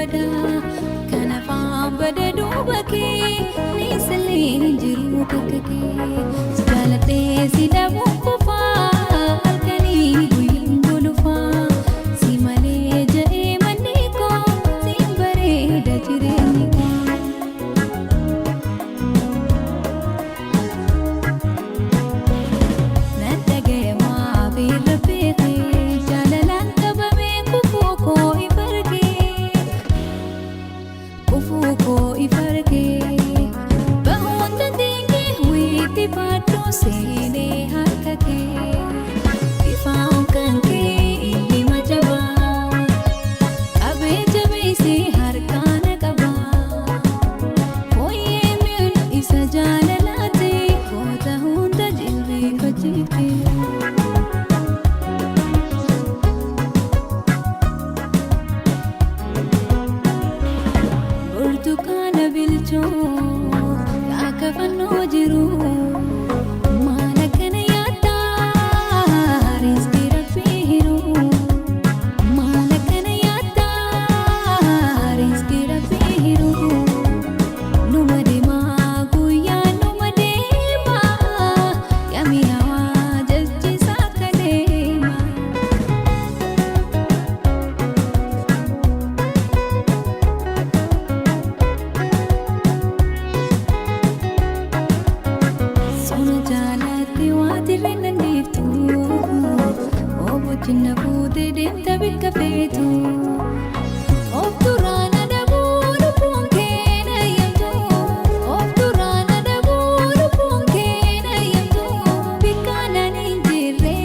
bada kana faambada duubake nisalee jiru kakkake jaalatee si dhabuun kufaa halkanii guyyaan golufaa si malee jedhee manni koo siin bareeda jireenyi koo. Burtukaana bilchoo akka fannoo jiru maal akkana yaaddaa riskii rabbii hiru maal akkana yaaddaa riskii rabbii hiru numa deemaa guyyaa numa deemaa yaami hawaa jalchisaa akka deemaa. Jinna fuute deemta bikka feetu of duraana dhabuu lubbuun kee na eeyyamtu of duraana dhabuu lubbuun kee na eeyyamtu bikkaan ani hin jirre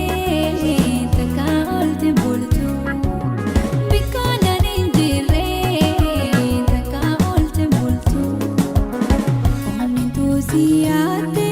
takka oolte bultu bikkaan ani hin jirre takka oolte bultu onneen tuusii yaadde.